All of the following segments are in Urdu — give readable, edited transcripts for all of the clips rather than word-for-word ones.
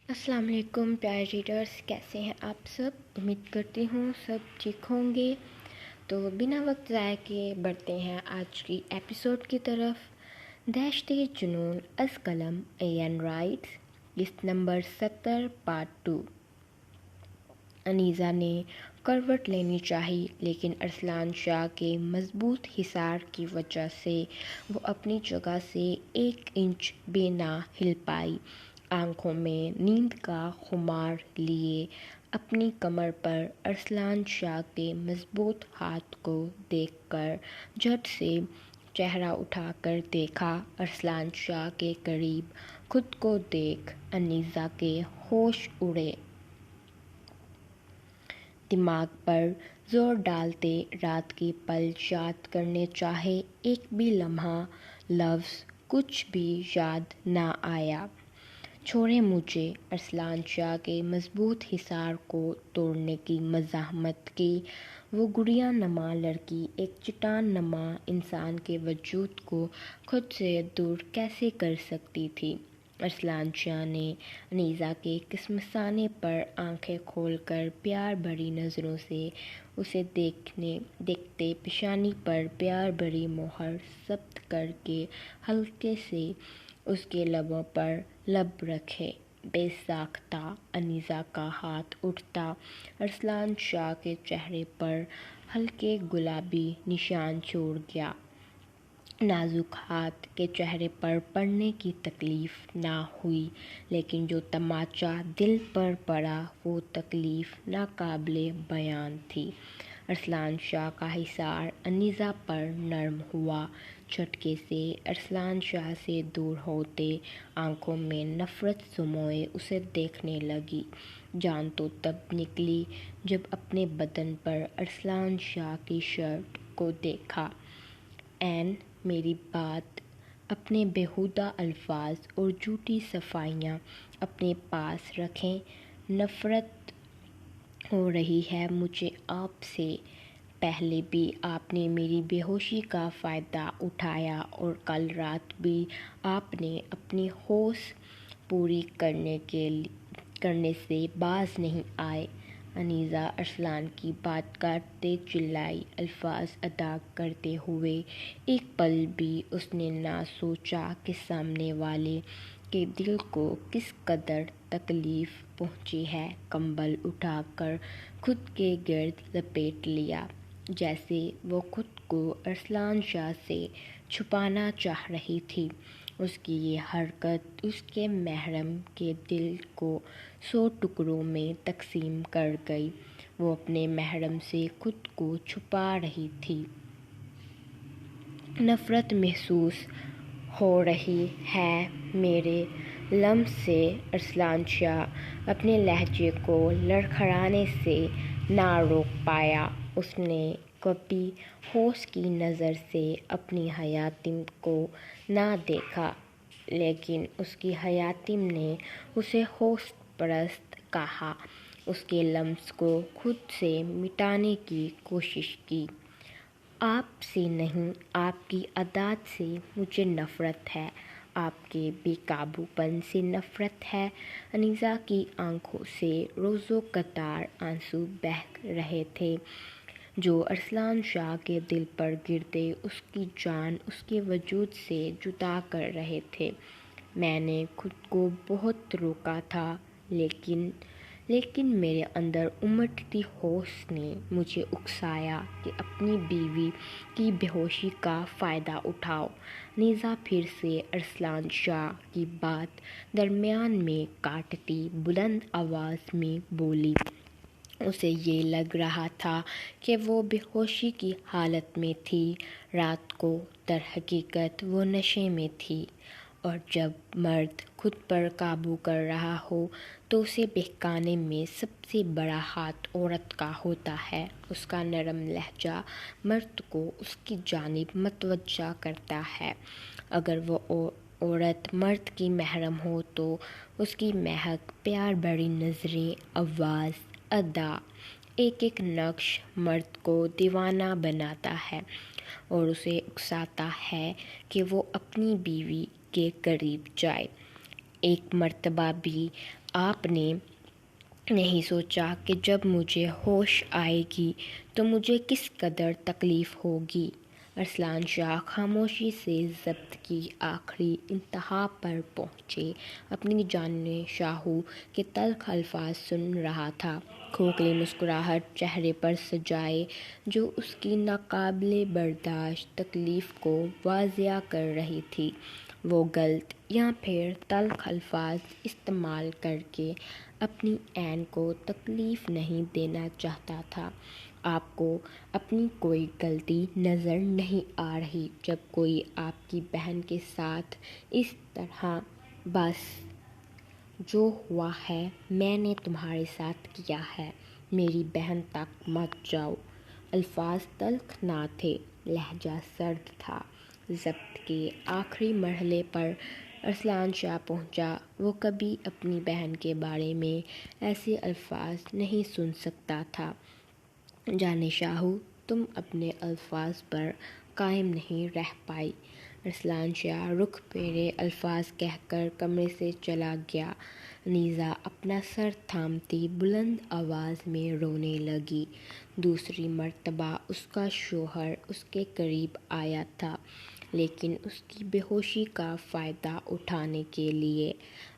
السلام علیکم پیارے ریڈرز، کیسے ہیں آپ سب؟ امید کرتی ہوں سب ٹھیک ہوں گے۔ تو بنا وقت ضائع کیے بڑھتے ہیں آج کی ایپیسوڈ کی طرف۔ دہشت جنون از قلم این رائٹس، قسط نمبر 70 پارٹ 2۔ انیسہ نے کروٹ لینی چاہی، لیکن ارسلان شاہ کے مضبوط حصار کی وجہ سے وہ اپنی جگہ سے 1 انچ بھی نہ ہل پائی۔ آنکھوں میں نیند کا خمار لیے اپنی کمر پر ارسلان شاہ کے مضبوط ہاتھ کو دیکھ کر جھٹ سے چہرہ اٹھا کر دیکھا۔ ارسلان شاہ کے قریب خود کو دیکھ انیسہ کے ہوش اڑے۔ دماغ پر زور ڈالتے رات کے پل یاد کرنے چاہے، ایک بھی لمحہ لفظ کچھ بھی یاد نہ آیا۔ چھوڑیں مجھے، ارسلان شاہ کے مضبوط حصار کو توڑنے کی مزاحمت کی۔ وہ گڑیا نما لڑکی ایک چٹان نما انسان کے وجود کو خود سے دور کیسے کر سکتی تھی؟ ارسلان شاہ نے انیسہ کے کسمسانے پر آنکھیں کھول کر پیار بھری نظروں سے اسے دیکھتے پیشانی پر پیار بھری مہر ثبت کر کے ہلکے سے اس کے لبوں پر لب رکھے۔ بے ساختہ انیسہ کا ہاتھ اٹھتا ارسلان شاہ کے چہرے پر ہلکے گلابی نشان چھوڑ گیا۔ نازک ہاتھ کے چہرے پر پڑنے کی تکلیف نہ ہوئی، لیکن جو تماچا دل پر پڑا وہ تکلیف ناقابل بیان تھی۔ ارسلان شاہ کا حصار انیسہ پر نرم ہوا۔ جھٹکے سے ارسلان شاہ سے دور ہوتے آنکھوں میں نفرت سموئے اسے دیکھنے لگی۔ جان تو تب نکلی جب اپنے بدن پر ارسلان شاہ کی شرٹ کو دیکھا۔ این میری بات، اپنے بیہودہ الفاظ اور جھوٹی صفائیاں اپنے پاس رکھیں۔ نفرت ہو رہی ہے مجھے آپ سے۔ پہلے بھی آپ نے میری بے ہوشی کا فائدہ اٹھایا اور کل رات بھی آپ نے اپنی ہوش پوری کرنے سے باز نہیں آئے۔ انیسہ ارسلان کی بات کاٹتے چلائی، الفاظ ادا کرتے ہوئے۔ ایک پل بھی اس نے نہ سوچا کہ سامنے والے کے دل کو کس قدر تکلیف پہنچی ہے۔ کمبل اٹھا کر خود کے گرد لپیٹ لیا، جیسے وہ خود کو ارسلان شاہ سے چھپانا چاہ رہی تھی۔ اس کی یہ حرکت اس کے محرم کے دل کو 100 ٹکڑوں میں تقسیم کر گئی۔ وہ اپنے محرم سے خود کو چھپا رہی تھی۔ نفرت محسوس ہو رہی ہے میرے لمس سے، ارسلان شاہ اپنے لہجے کو لڑکھڑانے سے نہ روک پایا۔ اس نے کبھی ہوش کی نظر سے اپنی حیاتم کو نہ دیکھا، لیکن اس کی حیاتم نے اسے ہوش پرست کہا۔ اس کے لمس کو خود سے مٹانے کی کوشش کی۔ آپ سے نہیں، آپ کی عادات سے مجھے نفرت ہے، آپ کے بے قابو پن سے نفرت ہے۔ انیسہ کی آنکھوں سے روزو قطار آنسو بہہ رہے تھے، جو ارسلان شاہ کے دل پر گرتے اس کی جان اس کے وجود سے جدا کر رہے تھے۔ میں نے خود کو بہت روکا تھا، لیکن میرے اندر امٹتی ہوش نے مجھے اکسایا کہ اپنی بیوی کی بے ہوشی کا فائدہ اٹھاؤ۔ انیسہ پھر سے ارسلان شاہ کی بات درمیان میں کاٹتی بلند آواز میں بولی۔ اسے یہ لگ رہا تھا کہ وہ بے ہوشی کی حالت میں تھی۔ رات کو درحقیقت وہ نشے میں تھی، اور جب مرد خود پر قابو کر رہا ہو تو اسے بہکانے میں سب سے بڑا ہاتھ عورت کا ہوتا ہے۔ اس کا نرم لہجہ مرد کو اس کی جانب متوجہ کرتا ہے۔ اگر وہ عورت مرد کی محرم ہو تو اس کی مہک، پیار بھری نظریں، آواز، ادا، ایک ایک نقش مرد کو دیوانہ بناتا ہے اور اسے اکساتا ہے کہ وہ اپنی بیوی کے قریب جائے۔ ایک مرتبہ بھی آپ نے نہیں سوچا کہ جب مجھے ہوش آئے گی تو مجھے کس قدر تکلیف ہوگی۔ ارسلان شاہ خاموشی سے ضبط کی آخری انتہا پر پہنچے اپنی جان شاہو کے تلخ الفاظ سن رہا تھا، کھوکھلی مسکراہٹ چہرے پر سجائے جو اس کی ناقابل برداشت تکلیف کو واضح کر رہی تھی۔ وہ غلط یا پھر تلخ الفاظ استعمال کر کے اپنی عین کو تکلیف نہیں دینا چاہتا تھا۔ آپ کو اپنی کوئی غلطی نظر نہیں آ رہی جب کوئی آپ کی بہن کے ساتھ اس طرح بس جو ہوا ہے میں نے تمہارے ساتھ کیا ہے، میری بہن تک مت جاؤ۔ الفاظ تلخ نہ تھے، لہجہ سرد تھا۔ ضبط کے آخری مرحلے پر ارسلان شاہ پہنچا۔ وہ کبھی اپنی بہن کے بارے میں ایسے الفاظ نہیں سن سکتا تھا۔ جان شاہو، تم اپنے الفاظ پر قائم نہیں رہ پائی۔ ارسلان شاہ رخ پھیرے الفاظ کہہ کر کمرے سے چلا گیا۔ انیزہ اپنا سر تھامتی بلند آواز میں رونے لگی۔ دوسری مرتبہ اس کا شوہر اس کے قریب آیا تھا، لیکن اس کی بے ہوشی کا فائدہ اٹھانے کے لیے۔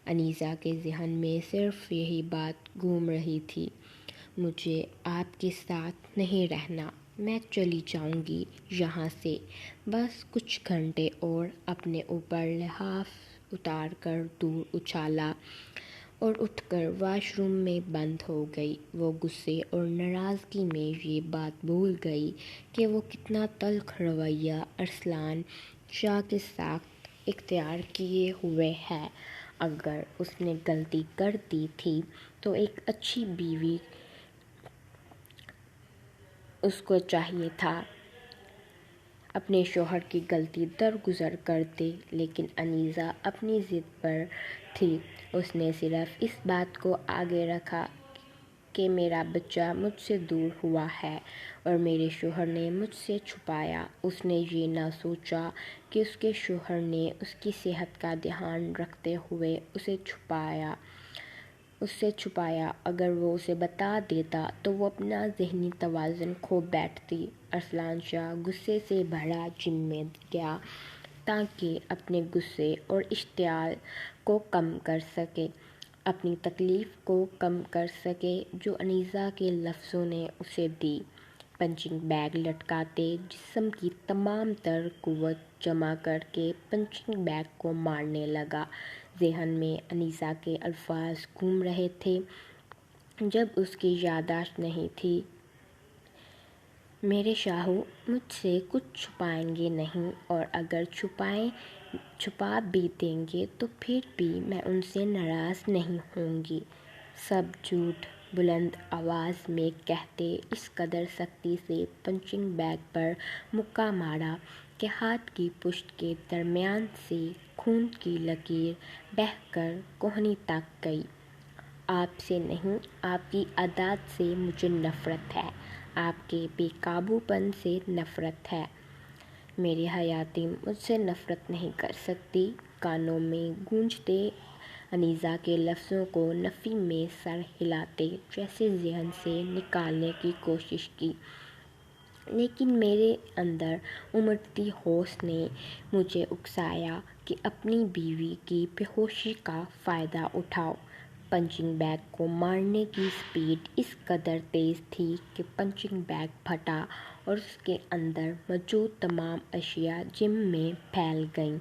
انیزہ کے ذہن میں صرف یہی بات گھوم رہی تھی، مجھے آپ کے ساتھ نہیں رہنا، میں چلی جاؤں گی یہاں سے، بس کچھ گھنٹے اور۔ اپنے اوپر لحاف اتار کر دور اچھالا اور اٹھ کر واش روم میں بند ہو گئی۔ وہ غصے اور ناراضگی میں یہ بات بھول گئی کہ وہ کتنا تلخ رویہ ارسلان شاہ کے ساتھ اختیار کیے ہوئے ہے۔ اگر اس نے غلطی کر دی تھی تو ایک اچھی بیوی اس کو چاہیے تھا اپنے شوہر کی غلطی درگزر کر دے، لیکن انیزہ اپنی ضد پر تھی۔ اس نے صرف اس بات کو آگے رکھا کہ میرا بچہ مجھ سے دور ہوا ہے اور میرے شوہر نے مجھ سے چھپایا۔ اس نے یہ نہ سوچا کہ اس کے شوہر نے اس کی صحت کا دھیان رکھتے ہوئے اس سے چھپایا۔ اگر وہ اسے بتا دیتا تو وہ اپنا ذہنی توازن کھو بیٹھتی۔ ارسلان شاہ غصے سے بھرا جم میں گیا تاکہ اپنے غصے اور اشتعال کو کم کر سکے، اپنی تکلیف کو کم کر سکے جو انیزہ کے لفظوں نے اسے دی۔ پنچنگ بیگ لٹکاتے جسم کی تمام تر قوت جمع کر کے پنچنگ بیگ کو مارنے لگا۔ ذہن میں انیزہ کے الفاظ گھوم رہے تھے جب اس کی یادداشت نہیں تھی۔ میرے شاہو مجھ سے کچھ چھپائیں گے نہیں، اور اگر چھپا بھی دیں گے تو پھر بھی میں ان سے ناراض نہیں ہوں گی۔ سب جھوٹ، بلند آواز میں کہتے اس قدر سختی سے پنچنگ بیگ پر مکہ مارا کہ ہاتھ کی پشت کے درمیان سے خون کی لکیر بہہ کر کہنی تک گئی۔ آپ سے نہیں، آپ کی عادات سے مجھے نفرت ہے، آپ کے بے قابو پن سے نفرت ہے۔ میری حیاتی مجھ سے نفرت نہیں کر سکتی۔ کانوں میں گونجتے انیزہ کے لفظوں کو نفی میں سر ہلاتے جیسے ذہن سے نکالنے کی کوشش کی، لیکن میرے اندر امڑتی ہوش نے مجھے اکسایا کہ اپنی بیوی کی بے ہوشی کا فائدہ اٹھاؤ۔ پنچنگ بیگ کو مارنے کی سپیڈ اس قدر تیز تھی کہ پنچنگ بیگ پھٹا اور اس کے اندر موجود تمام اشیاء جم میں پھیل گئیں۔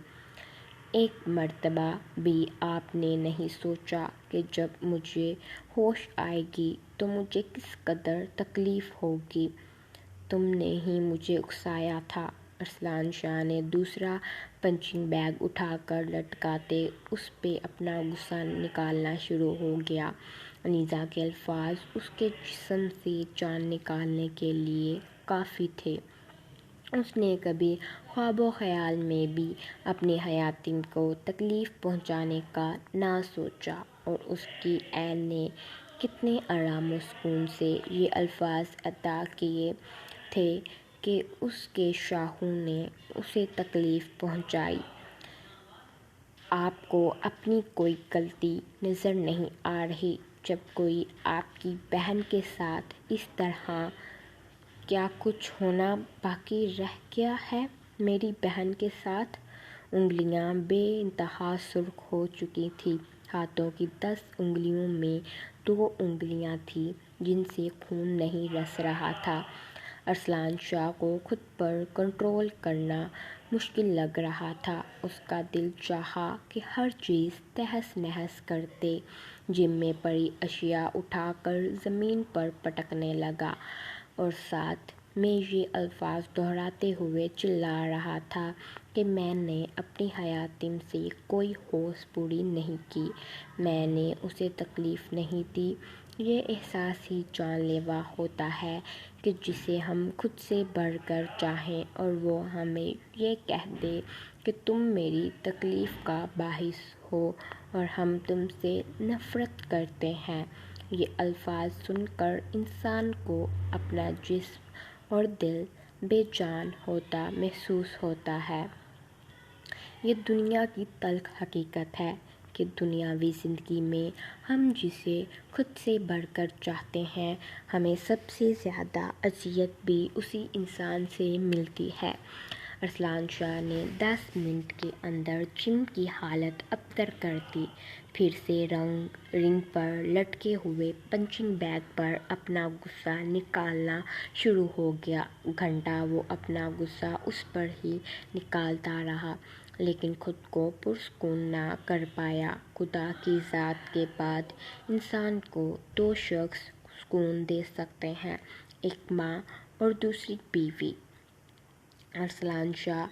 ایک مرتبہ بھی آپ نے نہیں سوچا کہ جب مجھے ہوش آئے گی تو مجھے کس قدر تکلیف ہوگی؟ تم نے ہی مجھے اکسایا تھا۔ ارسلان شاہ نے دوسرا پنچنگ بیگ اٹھا کر لٹکاتے اس پہ اپنا غصہ نکالنا شروع ہو گیا۔ انیزہ کے الفاظ اس کے جسم سے جان نکالنے کے لیے کافی تھے۔ اس نے کبھی خواب و خیال میں بھی اپنی حیاتین کو تکلیف پہنچانے کا نہ سوچا، اور اس کی عین نے کتنے آرام و سکون سے یہ الفاظ ادا کیے تھے کہ اس کے شاہو نے اسے تکلیف پہنچائی۔ آپ کو اپنی کوئی غلطی نظر نہیں آ رہی جب کوئی آپ کی بہن کے ساتھ اس طرح؟ کیا کچھ ہونا باقی رہ گیا ہے میری بہن کے ساتھ؟ انگلیاں بے انتہا سرخ ہو چکی تھیں۔ ہاتھوں کی 10 انگلیوں میں 2 انگلیاں تھیں جن سے خون نہیں رس رہا تھا۔ ارسلان شاہ کو خود پر کنٹرول کرنا مشکل لگ رہا تھا۔ اس کا دل چاہا کہ ہر چیز تہس نہس کر دے۔ جم میں پڑی اشیاء اٹھا کر زمین پر پٹکنے لگا اور ساتھ میں یہ الفاظ دہراتے ہوئے چلا رہا تھا کہ میں نے اپنی حیاتم سے کوئی ہوش پوری نہیں کی، میں نے اسے تکلیف نہیں دی۔ یہ احساس ہی جان لیوا ہوتا ہے کہ جسے ہم خود سے بڑھ کر چاہیں اور وہ ہمیں یہ کہہ دے کہ تم میری تکلیف کا باعث ہو اور ہم تم سے نفرت کرتے ہیں۔ یہ الفاظ سن کر انسان کو اپنا جسم اور دل بے جان ہوتا محسوس ہوتا ہے۔ یہ دنیا کی تلخ حقیقت ہے کہ دنیاوی زندگی میں ہم جسے خود سے بڑھ کر چاہتے ہیں، ہمیں سب سے زیادہ اذیت بھی اسی انسان سے ملتی ہے۔ ارسلان شاہ نے 10 منٹ کے اندر جم کی حالت ابتر کر دی۔ پھر سے رنگ پر لٹکے ہوئے پنچنگ بیگ پر اپنا غصہ نکالنا شروع ہو گیا۔ گھنٹہ وہ اپنا غصہ اس پر ہی نکالتا رہا لیکن خود کو پرسکون نہ کر پایا۔ خدا کی ذات کے بعد انسان کو 2 شخص سکون دے سکتے ہیں، ایک ماں اور دوسری بیوی۔ ارسلان شاہ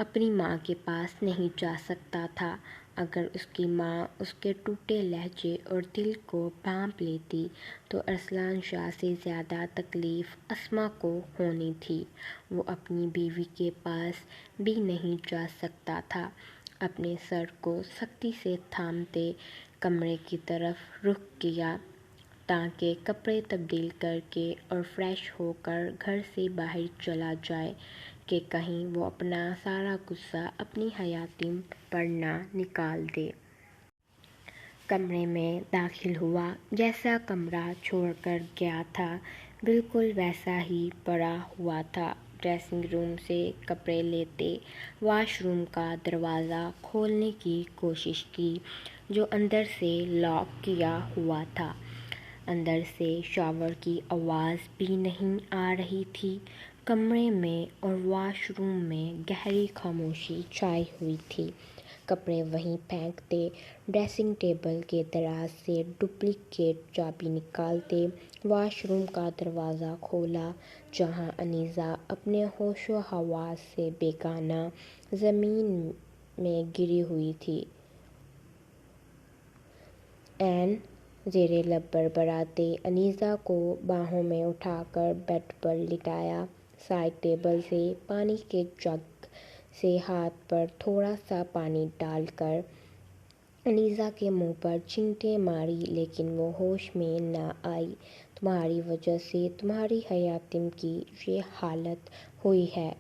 اپنی ماں کے پاس نہیں جا سکتا تھا۔ اگر اس کی ماں اس کے ٹوٹے لہجے اور دل کو بھانپ لیتی تو ارسلان شاہ سے زیادہ تکلیف اسما کو ہونی تھی۔ وہ اپنی بیوی کے پاس بھی نہیں جا سکتا تھا۔ اپنے سر کو سختی سے تھامتے کمرے کی طرف رخ کیا تاکہ کپڑے تبدیل کر کے اور فریش ہو کر گھر سے باہر چلا جائے کہ کہیں وہ اپنا سارا غصہ اپنی حیاتم پر نہ نکال دے۔ کمرے میں داخل ہوا، جیسا کمرہ چھوڑ کر گیا تھا بالکل ویسا ہی پڑا ہوا تھا۔ ڈریسنگ روم سے کپڑے لیتے واش روم کا دروازہ کھولنے کی کوشش کی جو اندر سے لاک کیا ہوا تھا۔ اندر سے شاور کی آواز بھی نہیں آ رہی تھی۔ کمرے میں اور واش روم میں گہری خاموشی چھائی ہوئی تھی۔ کپڑے وہیں پھینکتے، ڈریسنگ ٹیبل کے دراز سے ڈپلیکیٹ چابی نکالتے واش روم کا دروازہ کھولا جہاں انیسہ اپنے ہوش و حواس سے بیگانہ زمین میں گری ہوئی تھی۔ عین زیر لب بڑبڑاتے انیسہ کو باہوں میں اٹھا کر بیڈ پر لٹایا۔ سائڈ ٹیبل سے پانی کے جگ سے ہاتھ پر تھوڑا سا پانی ڈال کر انیسہ کے منہ پر چینٹیں ماری لیکن وہ ہوش میں نہ آئی۔ تمہاری وجہ سے تمہاری حیاتم کی یہ حالت ہوئی ہے،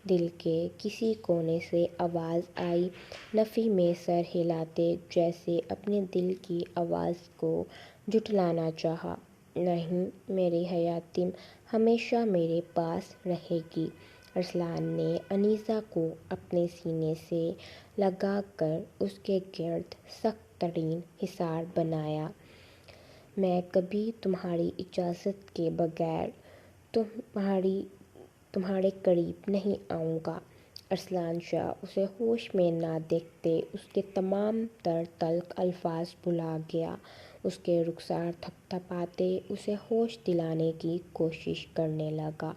دل کے کسی کونے سے آواز آئی۔ نفی میں سر ہلاتے جیسے اپنے دل کی آواز کو جھٹلانا چاہا۔ نہیں، میری حیاتم ہمیشہ میرے پاس رہے گی۔ ارسلان نے انیسہ کو اپنے سینے سے لگا کر اس کے گرد سخت ترین حصار بنایا۔ میں کبھی تمہاری اجازت کے بغیر تمہارے قریب نہیں آؤں گا۔ ارسلان شاہ اسے ہوش میں نہ دیکھتے اس کے تمام تر تلخ الفاظ بھلا گیا۔ اس کے رخسار تھپ تھپاتے اسے ہوش دلانے کی کوشش کرنے لگا۔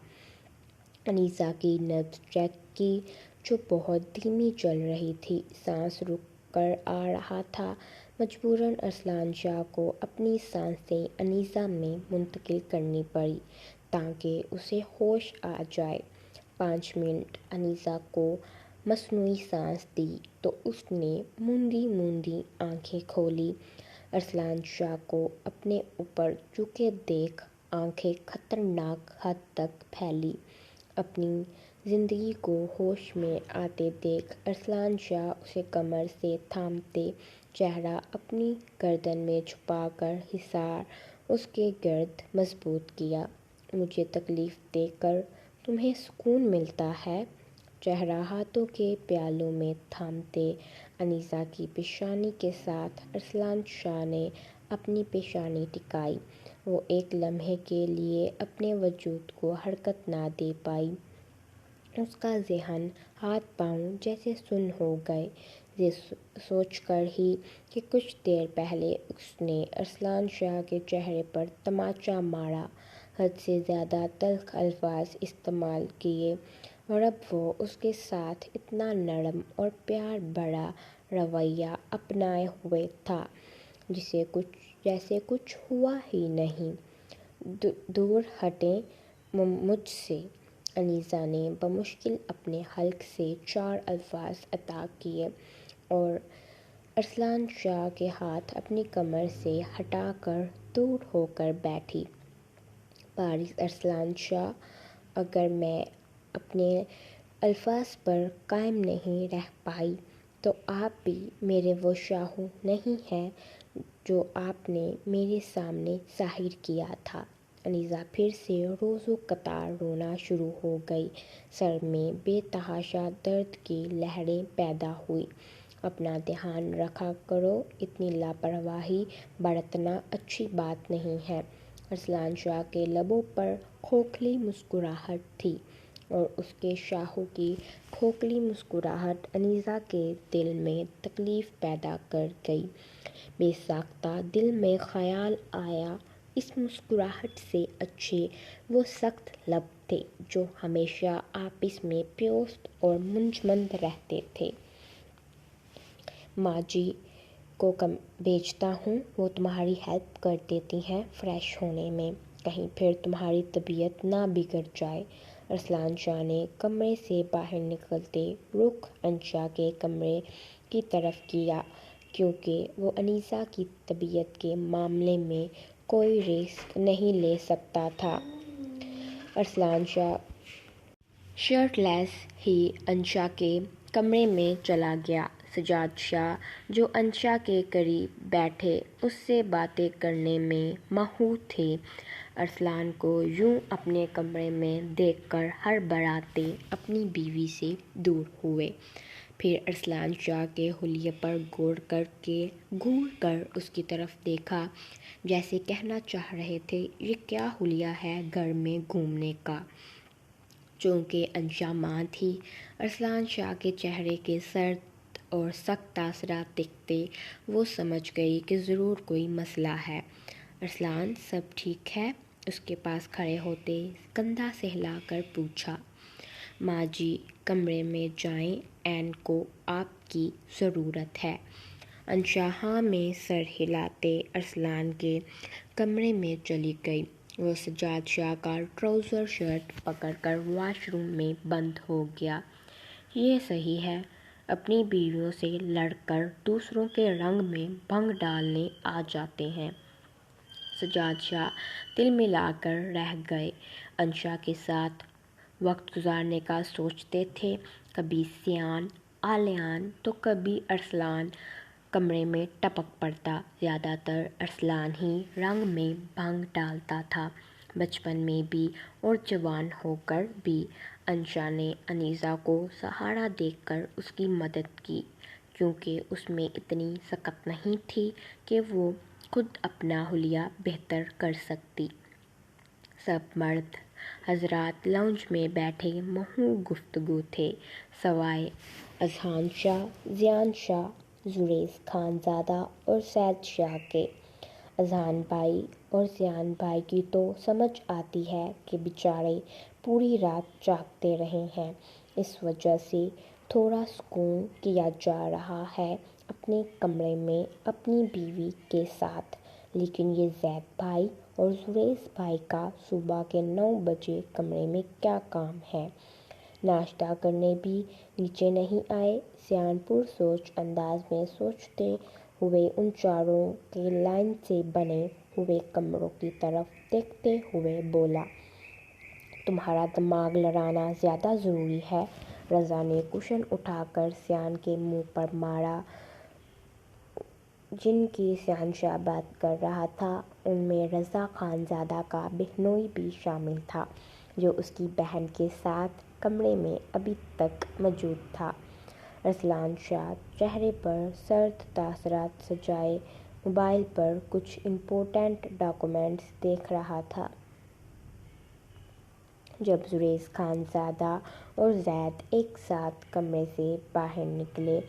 انیسہ کی نبض چیک کی جو بہت دھیمی چل رہی تھی۔ سانس رک کر آ رہا تھا۔ مجبوراً ارسلان شاہ کو اپنی سانسیں انیسہ میں منتقل کرنی پڑیں تاکہ اسے ہوش آ جائے۔ 5 منٹ انیسہ کو مصنوعی سانس دی تو اس نے موندی موندی آنکھیں کھولیں۔ ارسلان شاہ کو اپنے اوپر جھکے دیکھ آنکھیں خطرناک حد تک پھیلیں۔ اپنی زندگی کو ہوش میں آتے دیکھ ارسلان شاہ اسے کمر سے تھامتے چہرہ اپنی گردن میں چھپا کر حصار اس کے گرد مضبوط کیا۔ مجھے تکلیف دے کر تمہیں سکون ملتا ہے؟ چہرہ ہاتھوں کے پیالوں میں تھامتے انیسہ کی پیشانی کے ساتھ ارسلان شاہ نے اپنی پیشانی ٹکائی۔ وہ ایک لمحے کے لیے اپنے وجود کو حرکت نہ دے پائی۔ اس کا ذہن، ہاتھ پاؤں جیسے سن ہو گئے، یہ سوچ کر ہی کہ کچھ دیر پہلے اس نے ارسلان شاہ کے چہرے پر تماچا مارا، حد سے زیادہ تلخ الفاظ استعمال کیے، اور اب وہ اس کے ساتھ اتنا نرم اور پیار بھرا رویہ اپنائے ہوئے تھا جیسے کچھ ہوا ہی نہیں۔ دور ہٹیں مجھ سے، انیسہ نے بمشکل اپنے حلق سے 4 الفاظ ادا کیے اور ارسلان شاہ کے ہاتھ اپنی کمر سے ہٹا کر دور ہو کر بیٹھی۔ بارش ارسلان شاہ، اگر میں اپنے الفاظ پر قائم نہیں رہ پائی تو آپ بھی میرے وہ شاہو نہیں ہیں جو آپ نے میرے سامنے ظاہر کیا تھا۔ انیسہ پھر سے روز قطار رونا شروع ہو گئی۔ سر میں بے تحاشا درد کی لہریں پیدا ہوئیں۔ اپنا دھیان رکھا کرو، اتنی لاپرواہی برتنا اچھی بات نہیں ہے۔ ارسلان شاہ کے لبوں پر کھوکھلی مسکراہٹ تھی اور اس کے شاہو کی کھوکھلی مسکراہٹ انیسہ کے دل میں تکلیف پیدا کر گئی۔ بے ساختہ دل میں خیال آیا، اس مسکراہٹ سے اچھے وہ سخت لب تھے جو ہمیشہ آپس میں پیوست اور منجمد رہتے تھے۔ ماں جی کو بھیجتا ہوں، وہ تمہاری ہیلپ کر دیتی ہیں فریش ہونے میں، کہیں پھر تمہاری طبیعت نہ بگڑ جائے۔ ارسلان شاہ نے کمرے سے باہر نکلتے رخ انشا کے کمرے کی طرف کیا، کیونکہ وہ انیسہ کی طبیعت کے معاملے میں کوئی رسک نہیں لے سکتا تھا۔ ارسلان شاہ شرٹ لیس ہی انشا کے کمرے میں چلا گیا۔ سجاد شاہ جو انشا کے قریب بیٹھے اس سے باتیں کرنے میں مہووس تھے، ارسلان کو یوں اپنے کمرے میں دیکھ کر ہڑبڑاتے اپنی بیوی سے دور ہوئے۔ پھر ارسلان شاہ کے حلیے پر گھور کر اس کی طرف دیکھا، جیسے کہنا چاہ رہے تھے یہ کیا حلیہ ہے گھر میں گھومنے کا۔ چونکہ انشا ماں تھی، ارسلان شاہ کے چہرے کے سرد اور سخت تاثرات دیکھتے وہ سمجھ گئی کہ ضرور کوئی مسئلہ ہے۔ ارسلان سب ٹھیک ہے؟ اس کے پاس کھڑے ہوتے کندھا سہلا کر پوچھا۔ ماں جی کمرے میں جائیں، عین کو آپ کی ضرورت ہے۔ انشا ہاں میں سر ہلاتے ارسلان کے کمرے میں چلی گئی۔ وہ سجاد شاہ کا ٹراؤزر شرٹ پکڑ کر واش روم میں بند ہو گیا۔ یہ صحیح ہے، اپنی بیویوں سے لڑ کر دوسروں کے رنگ میں بھنگ ڈالنے آ جاتے ہیں۔ سجاد شاہ تلملا کر رہ گئے۔ انشا کے ساتھ وقت گزارنے کا سوچتے تھے، کبھی سیان آلیان تو کبھی ارسلان کمرے میں ٹپک پڑتا، زیادہ تر ارسلان ہی رنگ میں بھنگ ڈالتا تھا۔ بچپن میں بھی اور جوان ہو کر بھی انشا نے انیسہ کو سہارا دے کر اس کی مدد کی، کیونکہ اس میں اتنی سکت نہیں تھی کہ وہ خود اپنا حلیہ بہتر کر سکتی۔ سب مرد حضرات لاؤنج میں بیٹھے مہووس گفتگو تھے، سوائے اذہان شاہ، زیان شاہ، زریز خان زادہ اور سید شاہ کے۔ اذہان بھائی اور زیان بھائی کی تو سمجھ آتی ہے کہ بیچارے پوری رات جاگتے رہے ہیں، اس وجہ سے تھوڑا سکون کیا جا رہا ہے اپنے کمرے میں اپنی بیوی کے ساتھ، لیکن یہ زید بھائی اور زریز بھائی کا صبح کے 9 بجے کمرے میں کیا کام ہے؟ ناشتہ کرنے بھی نیچے نہیں آئے؟ زیان پرسوچ انداز میں سوچتے ہوئے ان چاروں کے لائن سے بنے ہوئے کمروں کی طرف دیکھتے ہوئے بولا۔ تمہارا دماغ لڑانا زیادہ ضروری ہے۔ رضا نے کوشن اٹھا کر سیان کے منہ پر مارا۔ جن کی سیان شاہ بات کر رہا تھا ان میں رضا خان زادہ کا بہنوئی بھی شامل تھا، جو اس کی بہن کے ساتھ کمرے میں ابھی تک موجود تھا۔ ارسلان شاہ چہرے پر سرد تاثرات سجائے موبائل پر کچھ امپورٹنٹ ڈاکیومنٹس دیکھ رہا تھا۔ جب زریز خان زادہ اور زید ایک ساتھ کمرے سے باہر نکلے،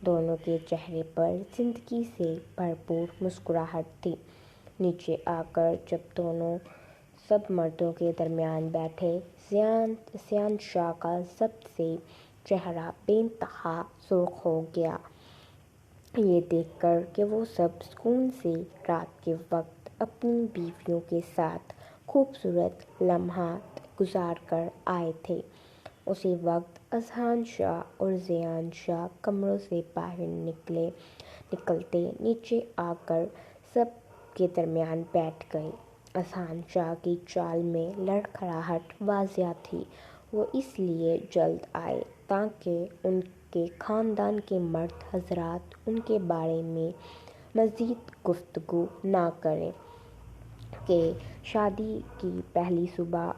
دونوں کے چہرے پر زندگی سے بھرپور مسکراہٹ تھی۔ نیچے آ کر جب دونوں سب مردوں کے درمیان بیٹھے، سیان شاہ کا ضبط سے چہرہ بے انتہا سرخ ہو گیا، یہ دیکھ کر کہ وہ سب سکون سے رات کے وقت اپنی بیویوں کے ساتھ خوبصورت لمحات گزار کر آئے تھے۔ اسی وقت اذہان شاہ اور زیان شاہ کمروں سے باہر نکلتے نیچے آ کر سب کے درمیان بیٹھ گئے۔ اذہان شاہ کی چال میں لڑکھڑاہٹ واضح تھی۔ وہ اس لیے جلد آئے تاکہ ان کے خاندان کے مرد حضرات ان کے بارے میں مزید گفتگو نہ کریں کہ شادی کی پہلی صبح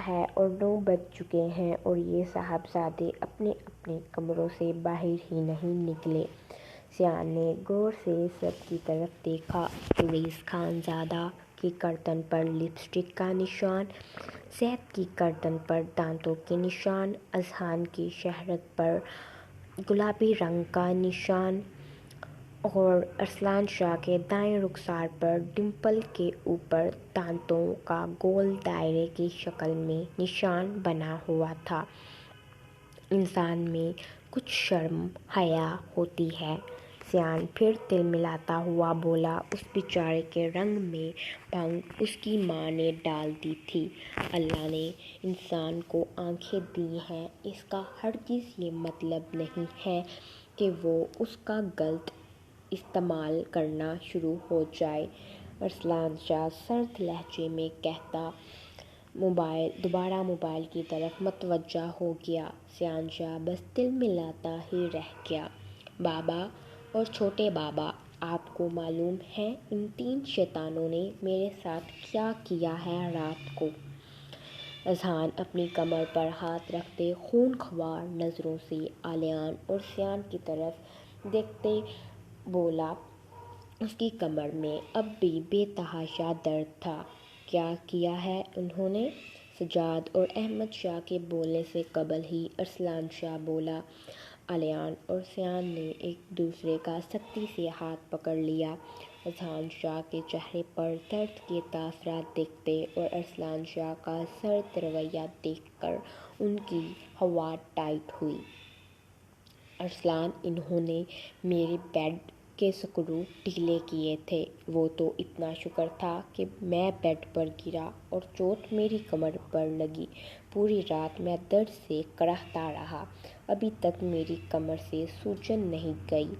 ہے اور 9 بج چکے ہیں اور یہ صاحبزادے اپنے اپنے کمروں سے باہر ہی نہیں نکلے۔ سیان نے غور سے سب کی طرف دیکھا۔ زریز خان زادہ کی گردن پر لپسٹک کا نشان، زید کی گردن پر دانتوں کے نشان، اذہان کی شہرت پر گلابی رنگ کا نشان اور ارسلان شاہ کے دائیں رخسار پر ڈمپل کے اوپر دانتوں کا گول دائرے کی شکل میں نشان بنا ہوا تھا۔ انسان میں کچھ شرم حیا ہوتی ہے، سیان پھر تل ملاتا ہوا بولا۔ اس بیچارے کے رنگ میں بھنگ اس کی ماں نے ڈال دی تھی۔ اللہ نے انسان کو آنکھیں دی ہیں، اس کا ہرگز یہ مطلب نہیں ہے کہ وہ اس کا غلط استعمال کرنا شروع ہو جائے، ارسلان شاہ سرد لہجے میں کہتا۔ دوبارہ موبائل کی طرف متوجہ ہو گیا۔ سیان شاہ بس تل ملاتا ہی رہ گیا۔ بابا اور چھوٹے بابا، آپ کو معلوم ہے ان 3 شیطانوں نے میرے ساتھ کیا کیا ہے رات کو؟ اذہان اپنی کمر پر ہاتھ رکھتے خونخوار نظروں سے علیان اور سیان کی طرف دیکھتے بولا۔ اس کی کمر میں اب بھی بے تحاشا درد تھا۔ کیا کیا ہے انہوں نے؟ سجاد اور احمد شاہ کے بولنے سے قبل ہی ارسلان شاہ بولا۔ علیان اور سیان نے ایک دوسرے کا سختی سے ہاتھ پکڑ لیا۔ اذہان شاہ کے چہرے پر درد کے تاثرات دیکھتے اور ارسلان شاہ کا سرد رویہ دیکھ کر ان کی ہوا ٹائٹ ہوئی۔ ارسلان، انہوں نے میرے بیڈ کے سکرو ڈھیلے کیے تھے۔ وہ تو اتنا شکر تھا کہ میں بیڈ پر گرا اور چوٹ میری کمر پر لگی۔ پوری رات میں درد سے کڑھتا رہا، ابھی تک میری کمر سے سوجن نہیں گئی۔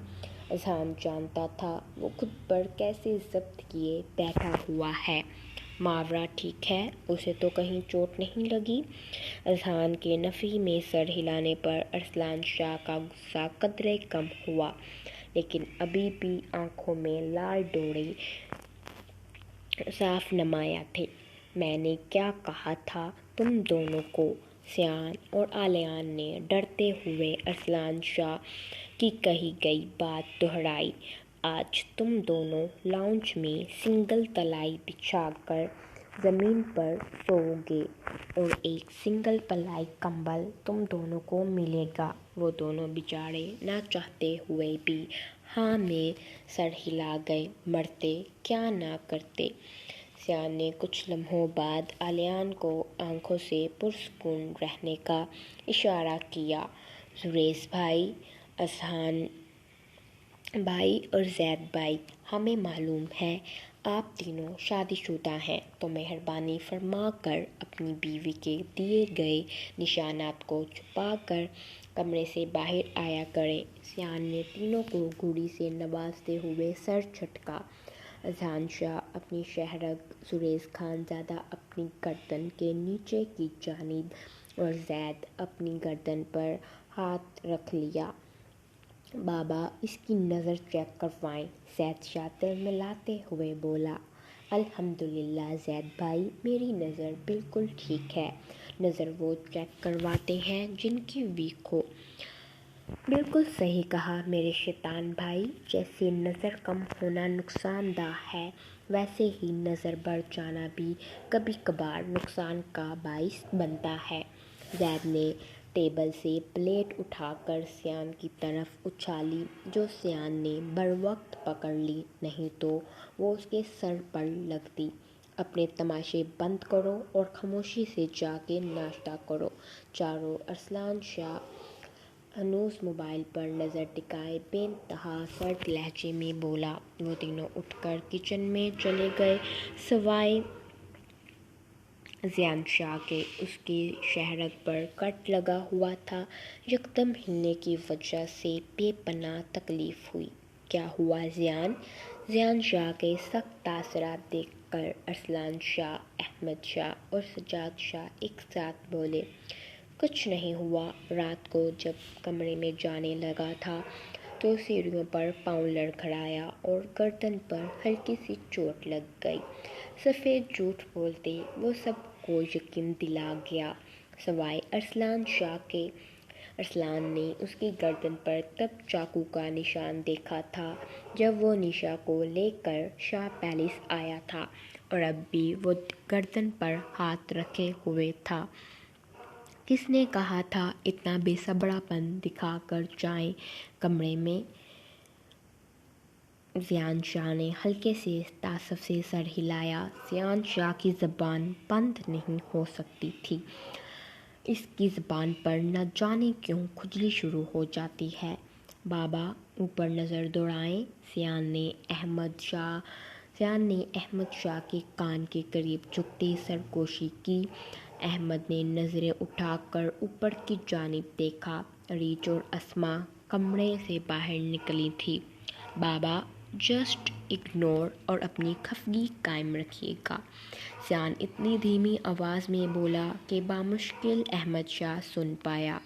اذہان جانتا تھا وہ خود پر کیسے ضبط کیے بیٹھا ہوا ہے۔ ماورا ٹھیک ہے، اسے تو کہیں چوٹ نہیں لگی؟ اذہان کے نفی میں سر ہلانے پر ارسلان شاہ کا غصہ قدرے کم ہوا، لیکن ابھی بھی آنکھوں میں لال ڈوڑے صاف نمایاں تھے۔ میں نے کیا کہا تھا تم دونوں کو؟ سیان اور علیان نے ڈرتے ہوئے ارسلان شاہ کی کہی گئی بات دہرائی۔ آج تم دونوں لاؤنج میں سنگل تلائی بچھا کر زمین پر سوؤ گے اور ایک سنگل پلائی کمبل تم دونوں کو ملے گا۔ وہ دونوں بیچارے نہ چاہتے ہوئے بھی ہاں میں سر ہلا گئے۔ مرتے کیا نہ کرتے۔ سیان نے کچھ لمحوں بعد علیان کو آنکھوں سے پرسکون رہنے کا اشارہ کیا۔ زریز بھائی، اذہان بھائی اور زید بھائی، ہمیں معلوم ہے آپ تینوں شادی شدہ ہیں، تو مہربانی فرما کر اپنی بیوی کے دیے گئے نشانات کو چھپا کر کمرے سے باہر آیا کریں۔ سیان نے تینوں کو گھڑی سے نوازتے ہوئے سر جھٹکا۔ اذہان شاہ اپنی شہرگ زریز خان زادہ اپنی گردن کے نیچے کی جانب اور زید اپنی گردن پر ہاتھ رکھ لیا۔ بابا اس کی نظر چیک کروائیں، زید شاطر ملاتے ہوئے بولا۔ الحمدللہ زید بھائی، میری نظر بالکل ٹھیک ہے۔ نظر وہ چیک کرواتے ہیں جن کی ویک ہو۔ بالکل صحیح کہا میرے شیطان بھائی، جیسے نظر کم ہونا نقصان دہ ہے، ویسے ہی نظر بڑھ جانا بھی کبھی کبھار نقصان کا باعث بنتا ہے۔ زید نے ٹیبل سے پلیٹ اٹھا کر سیان کی طرف اچھالی، جو سیان نے بروقت پکڑ لی، نہیں تو وہ اس کے سر پر لگتی۔ اپنے تماشے بند کرو اور خاموشی سے جا کے ناشتہ کرو۔ چاروں ارسلان شاہ ہنوز موبائل پر نظر ٹکائے بے انتہا سرد لہجے میں بولا۔ وہ تینوں اٹھ کر کچن میں چلے گئے، سوائے اذہان شاہ کے۔ اس کی شہرگ پر کٹ لگا ہوا تھا، یکدم ہلنے کی وجہ سے بے پناہ تکلیف ہوئی۔ کیا ہوا اذہان؟ اذہان شاہ کے سخت تاثرات دیکھ کر ارسلان شاہ، احمد شاہ اور سجاد شاہ ایک ساتھ بولے۔ کچھ نہیں ہوا۔ رات کو جب کمرے میں جانے لگا تھا تو سیڑھیوں پر پاؤں لڑکھڑایا اور گردن پر ہلکی سی چوٹ لگ گئی۔ سفید جھوٹ بولتے وہ سب کو یقین دلا گیا، سوائے ارسلان شاہ کے۔ ارسلان نے اس کی گردن پر تب چاقو کا نشان دیکھا تھا جب وہ نشا کو لے کر شاہ پیلس آیا تھا، اور اب بھی وہ گردن پر ہاتھ رکھے ہوئے تھا۔ کس نے کہا تھا اتنا بے صبرا پن دکھا کر جائیں کمرے میں؟ اذہان شاہ نے ہلکے سے تعصب سے سر ہلایا۔ اذہان شاہ کی زبان بند نہیں ہو سکتی تھی۔ اس کی زبان پر نہ جانے کیوں کھجلی شروع ہو جاتی ہے۔ بابا اوپر نظر دوڑائیں۔ اذہان نے احمد شاہ کے کان کے قریب جھکتے سرگوشی کی۔ احمد نے نظریں اٹھا کر اوپر کی جانب دیکھا۔ ریچھ اور اسما کمرے سے باہر نکلی تھی۔ بابا جسٹ اگنور اور اپنی خفگی قائم رکھیے گا، اذہان اتنی دھیمی آواز میں بولا کہ بامشکل احمد شاہ سن پایا۔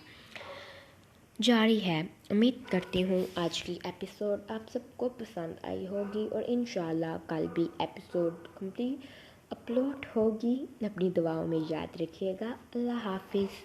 جاری ہے۔ امید کرتی ہوں آج کی ایپیسوڈ آپ سب کو پسند آئی ہوگی اور انشاءاللہ کل بھی ایپیسوڈ کمپلیٹ اپلوڈ ہوگی۔ اپنی دعاؤں میں یاد رکھیے گا۔ اللہ حافظ۔